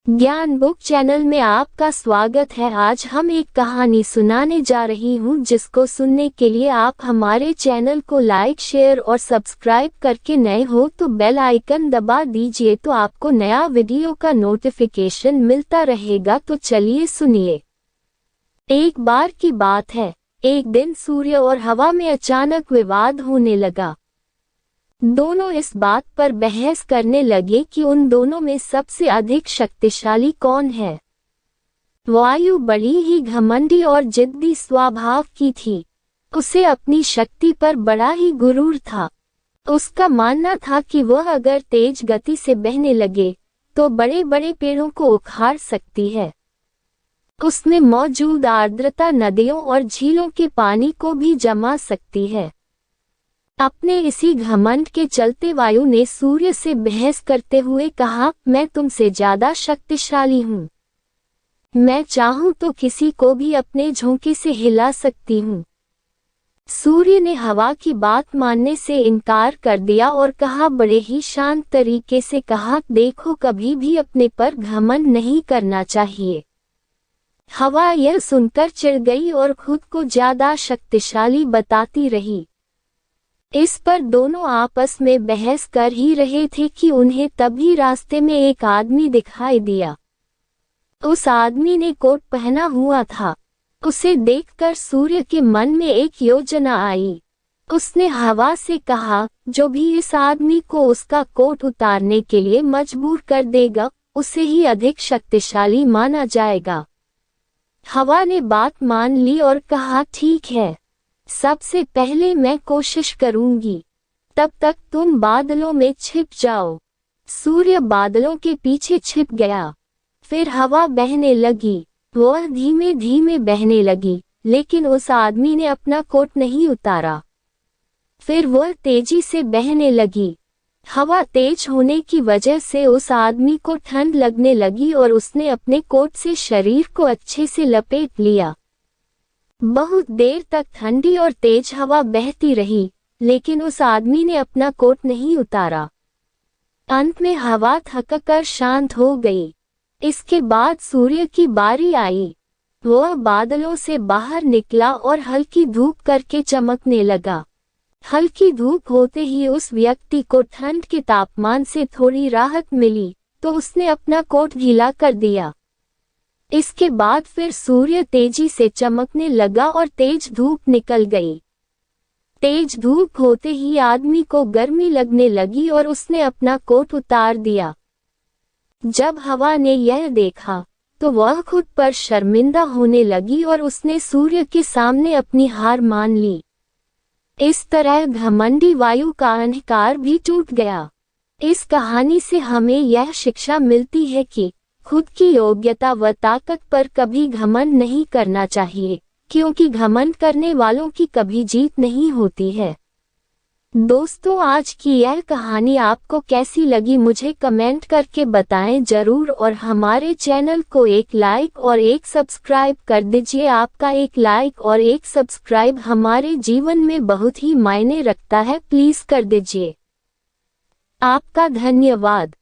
ज्ञान book channel में आपका स्वागत है। आज हम एक कहानी सुनाने जा रही हूँ जिसको सुनने के लिए आप हमारे चैनल को लाइक, शेयर और सब्सक्राइब करके नए हो तो बेल आइकन दबा दीजिए तो आपको नया वीडियो का नोटिफिकेशन मिलता रहेगा। तो चलिए सुनिए। एक बार की बात है, एक दिन सूर्य और हवा में अचानक विवाद होने लगा। दोनों इस बात पर बहस करने लगे कि उन दोनों में सबसे अधिक शक्तिशाली कौन है। वायु बड़ी ही घमंडी और जिद्दी स्वभाव की थी। उसे अपनी शक्ति पर बड़ा ही गुरूर था। उसका मानना था कि वह अगर तेज गति से बहने लगे तो बड़े बड़े पेड़ों को उखाड़ सकती है। उसमें मौजूद आर्द्रता नदियों और झीलों के पानी को भी जमा सकती है। अपने इसी घमंड के चलते वायु ने सूर्य से बहस करते हुए कहा, मैं तुमसे ज्यादा शक्तिशाली हूँ। मैं चाहूँ तो किसी को भी अपने झोंके से हिला सकती हूँ। सूर्य ने हवा की बात मानने से इनकार कर दिया और कहा, बड़े ही शांत तरीके से कहा, देखो कभी भी अपने पर घमंड नहीं करना चाहिए। हवा यह सुनकर चिढ़ गई और खुद को ज्यादा शक्तिशाली बताती रही। इस पर दोनों आपस में बहस कर ही रहे थे कि उन्हें तभी रास्ते में एक आदमी दिखाई दिया। उस आदमी ने कोट पहना हुआ था। उसे देखकर सूर्य के मन में एक योजना आई। उसने हवा से कहा, जो भी इस आदमी को उसका कोट उतारने के लिए मजबूर कर देगा उसे ही अधिक शक्तिशाली माना जाएगा। हवा ने बात मान ली और कहा, ठीक है, सबसे पहले मैं कोशिश करूंगी, तब तक तुम बादलों में छिप जाओ। सूर्य बादलों के पीछे छिप गया। फिर हवा बहने लगी। वह धीमे धीमे बहने लगी, लेकिन उस आदमी ने अपना कोट नहीं उतारा। फिर वह तेजी से बहने लगी। हवा तेज होने की वजह से उस आदमी को ठंड लगने लगी और उसने अपने कोट से शरीर को अच्छे से लपेट लिया। बहुत देर तक ठंडी और तेज हवा बहती रही, लेकिन उस आदमी ने अपना कोट नहीं उतारा। अंत में हवा थककर शांत हो गई। इसके बाद सूर्य की बारी आई। वह बादलों से बाहर निकला और हल्की धूप करके चमकने लगा। हल्की धूप होते ही उस व्यक्ति को ठंड के तापमान से थोड़ी राहत मिली, तो उसने अपना कोट ढीला कर दिया। इसके बाद फिर सूर्य तेजी से चमकने लगा और तेज धूप निकल गई। तेज धूप होते ही आदमी को गर्मी लगने लगी और उसने अपना कोट उतार दिया। जब हवा ने यह देखा तो वह खुद पर शर्मिंदा होने लगी और उसने सूर्य के सामने अपनी हार मान ली। इस तरह घमंडी वायु का अहंकार भी टूट गया। इस कहानी से हमें यह शिक्षा मिलती है कि खुद की योग्यता व ताकत पर कभी घमंड नहीं करना चाहिए, क्योंकि घमंड करने वालों की कभी जीत नहीं होती है। दोस्तों, आज की यह कहानी आपको कैसी लगी मुझे कमेंट करके बताएं जरूर और हमारे चैनल को एक लाइक और एक सब्सक्राइब कर दीजिए। आपका एक लाइक और एक सब्सक्राइब हमारे जीवन में बहुत ही मायने रखता है। प्लीज कर दीजिए। आपका धन्यवाद।